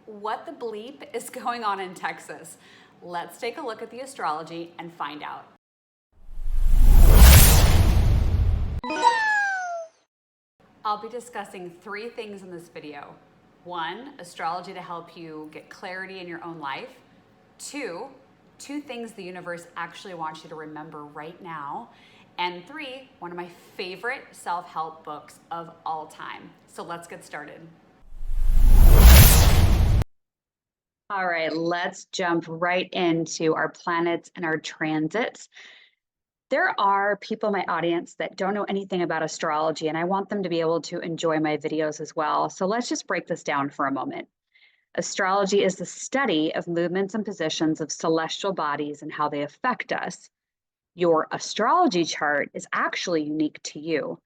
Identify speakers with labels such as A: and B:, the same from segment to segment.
A: What the bleep is going on in Texas? Let's take a look at the astrology and find out. I'll be discussing 3 things in this video. 1, astrology to help you get clarity in your own life. 2 things the universe actually wants you to remember right now. And 3, one of my favorite self-help books of all time. So let's get started. All right, let's jump right into our planets and our transits. There are people in my audience that don't know anything about astrology, and I want them to be able to enjoy my videos as well. So let's just break this down for a moment. Astrology is the study of movements and positions of celestial bodies and how they affect us. Your astrology chart is actually unique to you.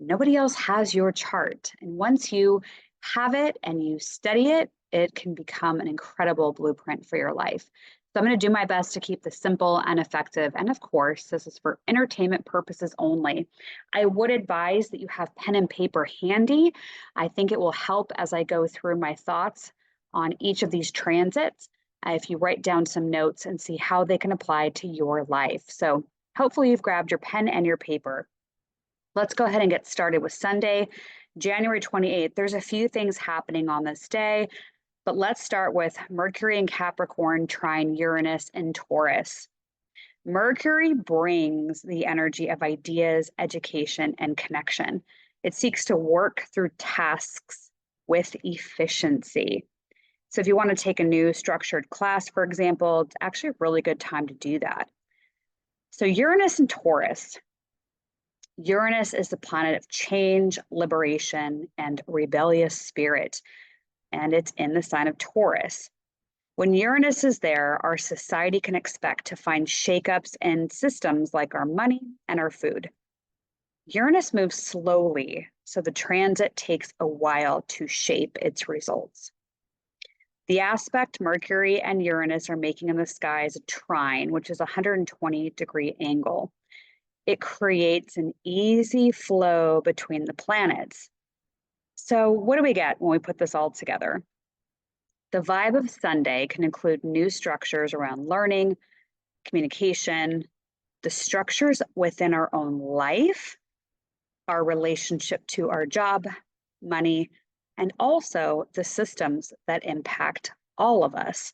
A: Nobody else has your chart. And once you have it and you study it, it can become an incredible blueprint for your life. So I'm going to do my best to keep this simple and effective. And of course, this is for entertainment purposes only. I would advise that you have pen and paper handy. I think it will help as I go through my thoughts on each of these transits. If you write down some notes and see how they can apply to your life. So hopefully you've grabbed your pen and your paper. Let's go ahead and get started with Sunday, January 28th. There's a few things happening on this day, but let's start with Mercury and Capricorn trine Uranus and Taurus. Mercury brings the energy of ideas, education, and connection. It seeks to work through tasks with efficiency. So if you want to take a new structured class, for example, it's actually a really good time to do that. So Uranus and Taurus. Uranus is the planet of change, liberation, and rebellious spirit, and it's in the sign of Taurus. When Uranus is there, our society can expect to find shakeups in systems like our money and our food. Uranus moves slowly, so the transit takes a while to shape its results. The aspect Mercury and Uranus are making in the sky is a trine, which is a 120-degree angle. It creates an easy flow between the planets. So what do we get when we put this all together? The vibe of Sunday can include new structures around learning, communication, the structures within our own life, our relationship to our job, money, and also the systems that impact all of us.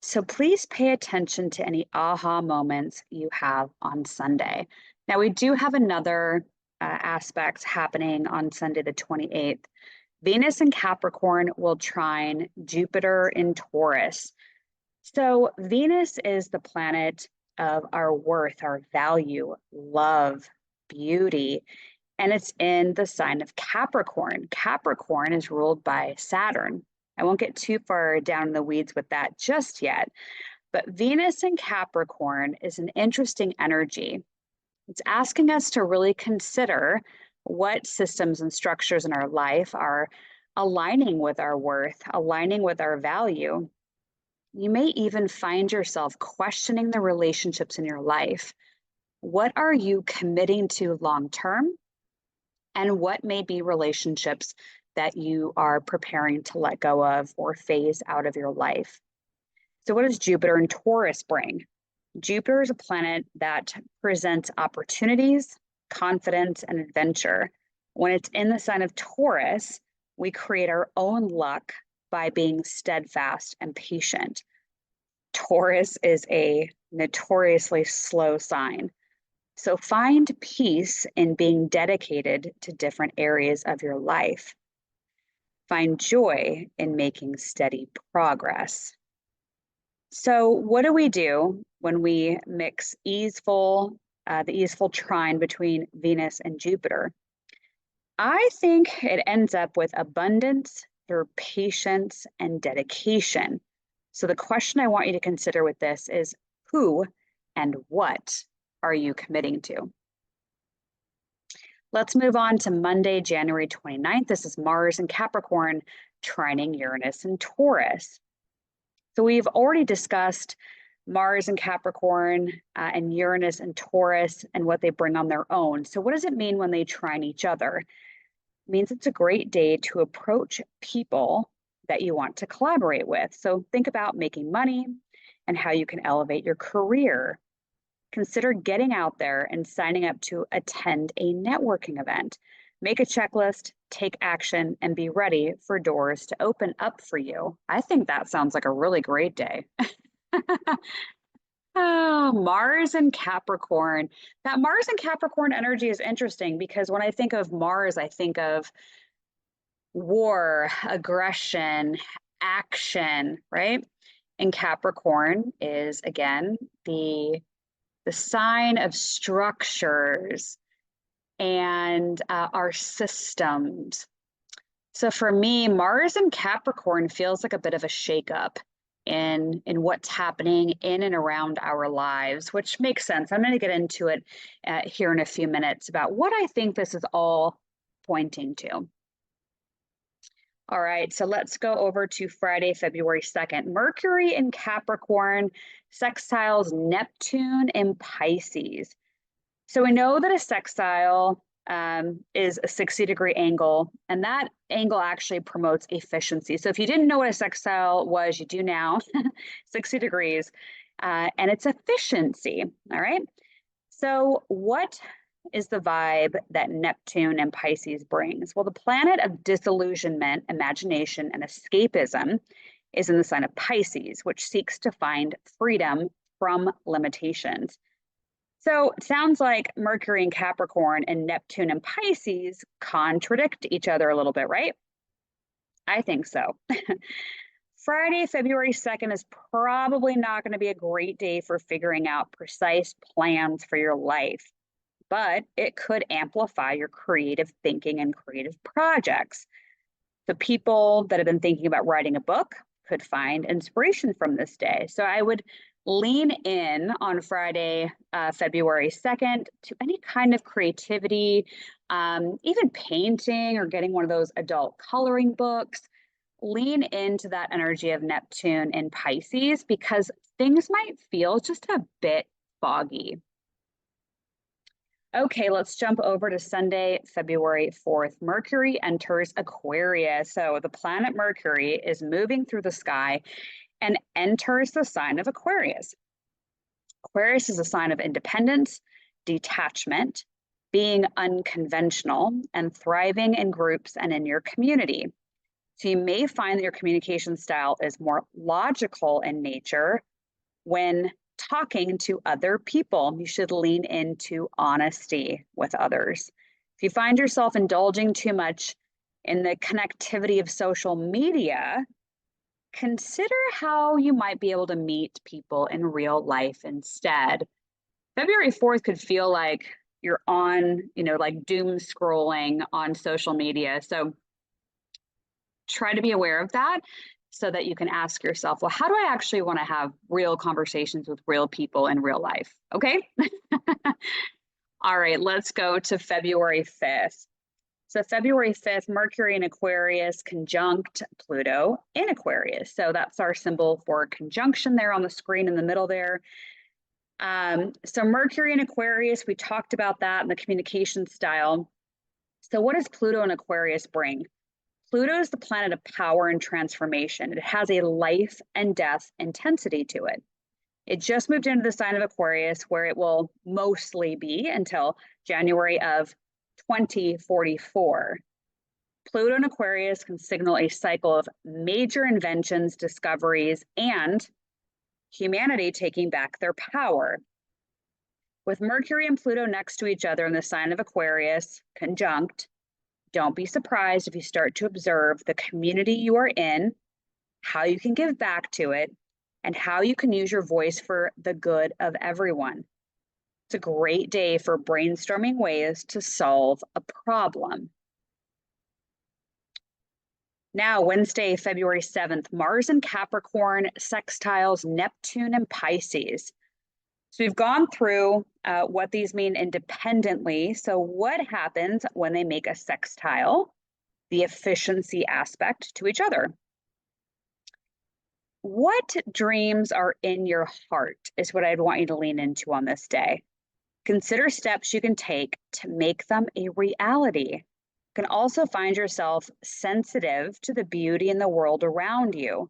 A: So please pay attention to any aha moments you have on Sunday. Now, we do have another aspect happening on Sunday, the 28th. Venus in Capricorn will trine Jupiter in Taurus. So Venus is the planet of our worth, our value, love, beauty, and it's in the sign of Capricorn. Capricorn is ruled by Saturn. I won't get too far down in the weeds with that just yet, but Venus in Capricorn is an interesting energy. It's asking us to really consider what systems and structures in our life are aligning with our worth, aligning with our value. You may even find yourself questioning the relationships in your life. What are you committing to long-term? And what may be relationships that you are preparing to let go of or phase out of your life? So what does Jupiter and Taurus bring? Jupiter is a planet that presents opportunities, confidence, and adventure. When it's in the sign of Taurus, we create our own luck by being steadfast and patient. Taurus is a notoriously slow sign. So find peace in being dedicated to different areas of your life. Find joy in making steady progress. So what do we do when we mix the easeful trine between Venus and Jupiter? I think it ends up with abundance through patience and dedication. So the question I want you to consider with this is, who and what are you committing to? Let's move on to Monday, January 29th. This is Mars and Capricorn trining Uranus and Taurus. So we've already discussed Mars and Capricorn and Uranus and Taurus and what they bring on their own. So what does it mean when they trine each other? It means it's a great day to approach people that you want to collaborate with. So think about making money and how you can elevate your career. Consider getting out there and signing up to attend a networking event. Make a checklist, take action, and be ready for doors to open up for you. I think that sounds like a really great day. Oh, Mars and Capricorn. That Mars and Capricorn energy is interesting because when I think of Mars, I think of war, aggression, action, right? And Capricorn is again the sign of structures and our systems. So for me, Mars and Capricorn feels like a bit of a shakeup in what's happening in and around our lives, which makes sense. I'm going to get into it here in a few minutes about what I think this is all pointing to. All right, so let's go over to Friday, February 2nd. Mercury in Capricorn sextiles Neptune in Pisces. So we know that a sextile is a 60-degree angle, and that angle actually promotes efficiency. So if you didn't know what a sextile was, you do now, 60 degrees, and it's efficiency, all right? So what is the vibe that Neptune and Pisces brings? Well, the planet of disillusionment, imagination, and escapism is in the sign of Pisces, which seeks to find freedom from limitations. So it sounds like Mercury in Capricorn and Neptune and Pisces contradict each other a little bit, right? I think so. Friday, February 2nd is probably not going to be a great day for figuring out precise plans for your life, but it could amplify your creative thinking and creative projects. So people that have been thinking about writing a book could find inspiration from this day. So I would lean in on Friday, February 2nd to any kind of creativity, even painting or getting one of those adult coloring books. Lean into that energy of Neptune and Pisces because things might feel just a bit foggy. Okay, let's jump over to Sunday, February 4th. Mercury enters Aquarius. So the planet Mercury is moving through the sky and enters the sign of Aquarius. Aquarius is a sign of independence, detachment, being unconventional, and thriving in groups and in your community. So you may find that your communication style is more logical in nature when talking to other people. You should lean into honesty with others. If you find yourself indulging too much in the connectivity of social media, consider how you might be able to meet people in real life instead. February 4th could feel like you're on, like doom scrolling on social media. So try to be aware of that so that you can ask yourself, well, how do I actually want to have real conversations with real people in real life? Okay. All right, let's go to February 5th. So February 5th, Mercury in Aquarius conjunct Pluto in Aquarius. So that's our symbol for conjunction there on the screen in the middle there. So Mercury in Aquarius, we talked about that in the communication style. So what does Pluto in Aquarius bring? Pluto is the planet of power and transformation. It has a life and death intensity to it. It just moved into the sign of Aquarius, where it will mostly be until January of 2044. Pluto in Aquarius can signal a cycle of major inventions, discoveries, and humanity taking back their power. With Mercury and Pluto next to each other in the sign of Aquarius, conjunct, don't be surprised if you start to observe the community you are in, how you can give back to it, and how you can use your voice for the good of everyone. It's a great day for brainstorming ways to solve a problem. Now, Wednesday, February 7th, Mars in Capricorn sextiles Neptune and Pisces. So we've gone through what these mean independently. So what happens when they make a sextile? The efficiency aspect to each other. What dreams are in your heart is what I'd want you to lean into on this day. Consider steps you can take to make them a reality. can also find yourself sensitive to the beauty in the world around you.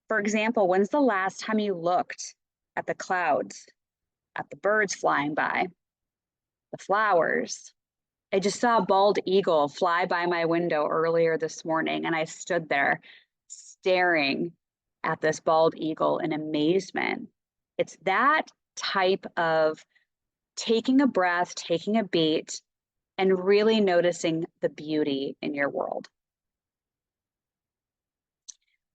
A: For example, when's the last time you looked at the clouds, at the birds flying by, the flowers? I just saw a bald eagle fly by my window earlier this morning, and I stood there staring at this bald eagle in amazement. It's that type of taking a breath, taking a beat, and really noticing the beauty in your world.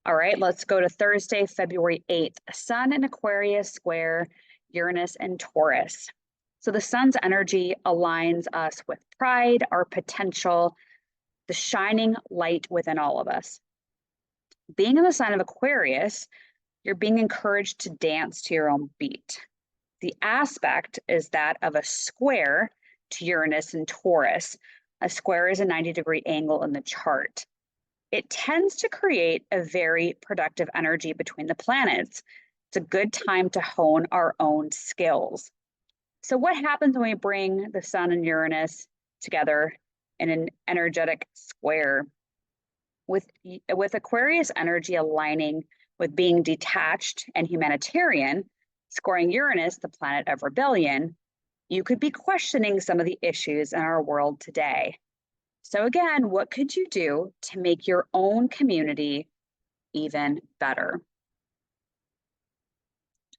A: All right, let's go to Thursday, February 8th. Sun in Aquarius square Uranus and Taurus. So the sun's energy aligns us with pride, our potential, the shining light within all of us. Being in the sign of Aquarius, you're being encouraged to dance to your own beat. The aspect is that of a square to Uranus and Taurus. A square is a 90-degree angle in the chart. It tends to create a very productive energy between the planets. It's a good time to hone our own skills. So what happens when we bring the sun and Uranus together in an energetic square? With Aquarius energy aligning with being detached and humanitarian, scoring Uranus, the planet of rebellion, you could be questioning some of the issues in our world today. So again, what could you do to make your own community even better?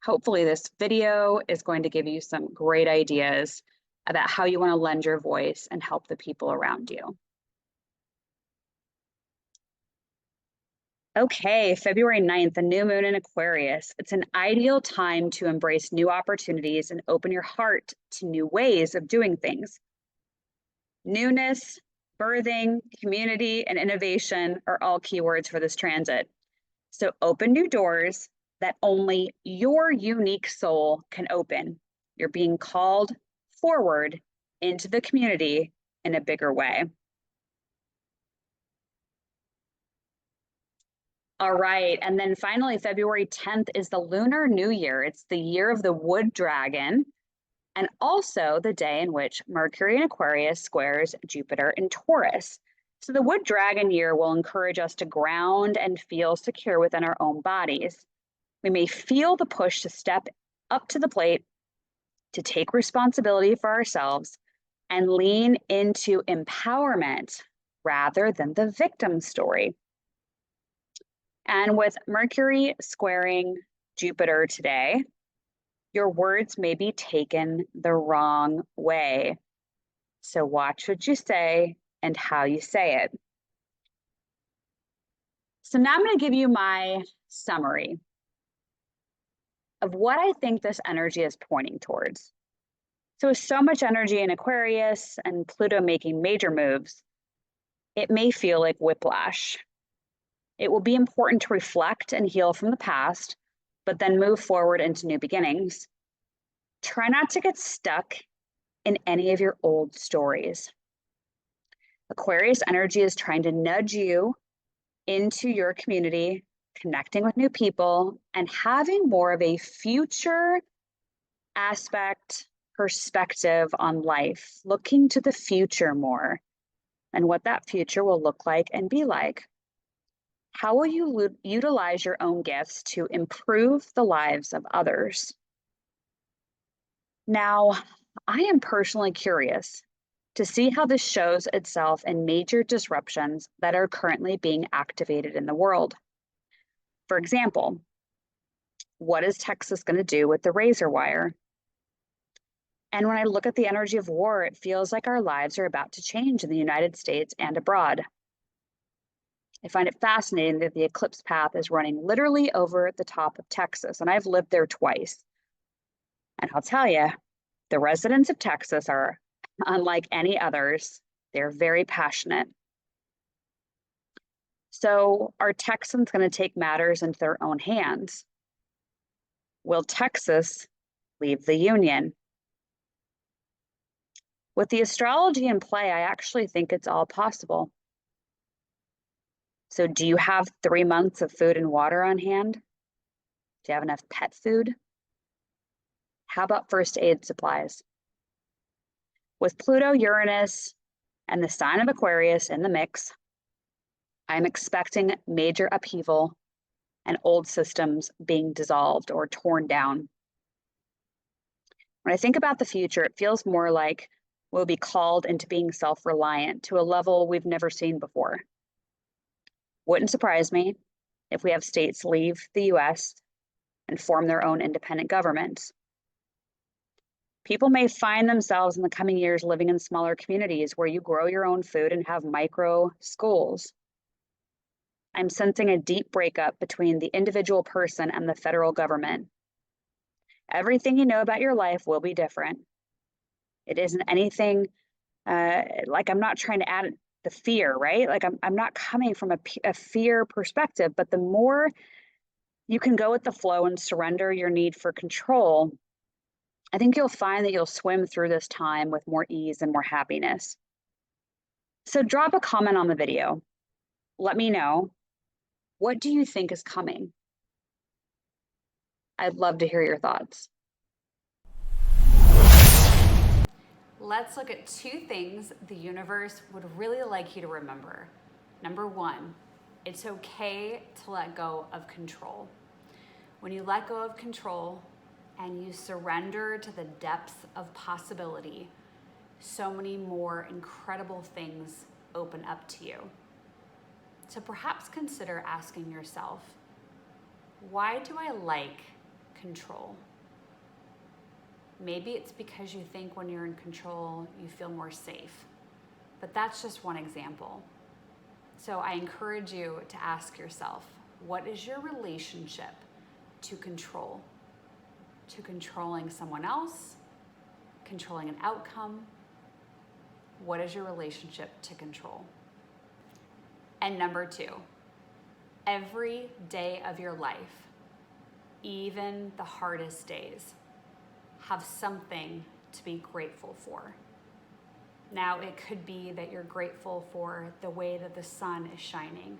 A: Hopefully this video is going to give you some great ideas about how you want to lend your voice and help the people around you. Okay, February 9th, a new moon in Aquarius. It's an ideal time to embrace new opportunities and open your heart to new ways of doing things. Newness, birthing, community, and innovation are all keywords for this transit. So open new doors that only your unique soul can open. You're being called forward into the community in a bigger way. All right, and then finally, February 10th is the Lunar New Year. It's the year of the wood dragon, and also the day in which Mercury in Aquarius squares Jupiter in Taurus. So the wood dragon year will encourage us to ground and feel secure within our own bodies. We may feel the push to step up to the plate, to take responsibility for ourselves, and lean into empowerment rather than the victim story. And with Mercury squaring Jupiter today, your words may be taken the wrong way. So watch what you say and how you say it. So now I'm going to give you my summary of what I think this energy is pointing towards. So with so much energy in Aquarius and Pluto making major moves, it may feel like whiplash. It will be important to reflect and heal from the past, but then move forward into new beginnings. Try not to get stuck in any of your old stories. Aquarius energy is trying to nudge you into your community, connecting with new people, and having more of a future aspect perspective on life, looking to the future more and what that future will look like and be like. How will you utilize your own gifts to improve the lives of others? Now, I am personally curious to see how this shows itself in major disruptions that are currently being activated in the world. For example, what is Texas going to do with the razor wire? And when I look at the energy of war, it feels like our lives are about to change in the United States and abroad. I find it fascinating that the eclipse path is running literally over the top of Texas, and I've lived there twice. And I'll tell you, the residents of Texas are unlike any others. They're very passionate. So are Texans going to take matters into their own hands? Will Texas leave the Union? With the astrology in play, I actually think it's all possible. So do you have 3 months of food and water on hand? Do you have enough pet food? How about first aid supplies? With Pluto, Uranus, and the sign of Aquarius in the mix, I'm expecting major upheaval and old systems being dissolved or torn down. When I think about the future, it feels more like we'll be called into being self-reliant to a level we've never seen before. Wouldn't surprise me if we have states leave the US and form their own independent governments. People may find themselves in the coming years living in smaller communities where you grow your own food and have micro schools. I'm sensing a deep breakup between the individual person and the federal government. Everything you know about your life will be different. It isn't anything like I'm not trying to add the fear, right? Like I'm not coming from a fear perspective, but the more you can go with the flow and surrender your need for control, I think you'll find that you'll swim through this time with more ease and more happiness. So drop a comment on the video. Let me know, what do you think is coming? I'd love to hear your thoughts. Let's look at 2 things the universe would really like you to remember. Number 1, it's okay to let go of control. When you let go of control and you surrender to the depths of possibility, so many more incredible things open up to you. So perhaps consider asking yourself, why do I like control? Maybe it's because you think when you're in control, you feel more safe. But that's just one example. So I encourage you to ask yourself, what is your relationship to control? To controlling someone else? Controlling an outcome? What is your relationship to control? And number 2, every day of your life, even the hardest days, have something to be grateful for. Now, it could be that you're grateful for the way that the sun is shining.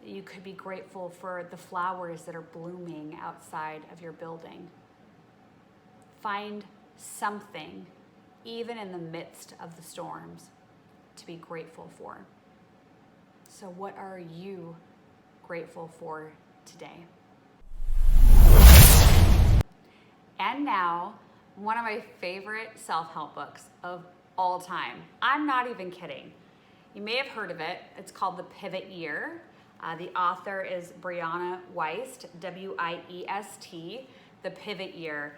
A: You could be grateful for the flowers that are blooming outside of your building. Find something, even in the midst of the storms, to be grateful for. So what are you grateful for today? And now, one of my favorite self-help books of all time. I'm not even kidding. You may have heard of it. It's called The Pivot Year. The author is Brianna Wiest, W-I-E-S-T, The Pivot Year.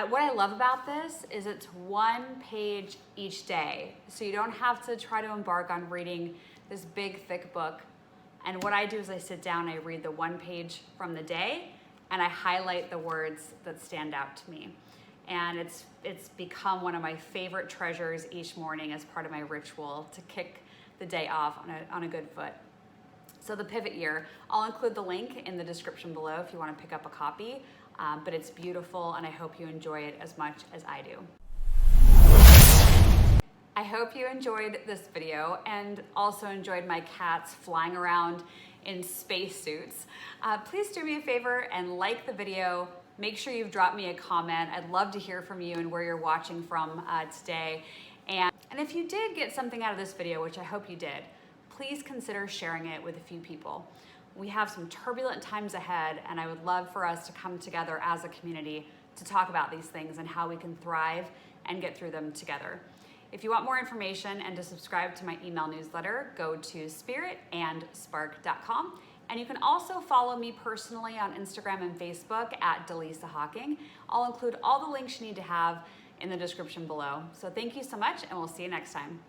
A: What I love about this is it's 1 page each day. So you don't have to try to embark on reading this big, thick book. And what I do is I sit down, I read the 1 page from the day, and I highlight the words that stand out to me. And it's become one of my favorite treasures each morning as part of my ritual to kick the day off on a good foot. So The Pivot Year, I'll include the link in the description below if you want to pick up a copy, but it's beautiful and I hope you enjoy it as much as I do. I hope you enjoyed this video and also enjoyed my cats flying around in spacesuits. Please do me a favor and like the video. Make sure you've dropped me a comment. I'd love to hear from you and where you're watching from today. And if you did get something out of this video, which I hope you did, please consider sharing it with a few people. We have some turbulent times ahead, and I would love for us to come together as a community to talk about these things and how we can thrive and get through them together. If you want more information and to subscribe to my email newsletter, go to spiritandspark.com. And you can also follow me personally on Instagram and Facebook at Dallisa Hawking. I'll include all the links you need to have in the description below. So thank you so much, and we'll see you next time.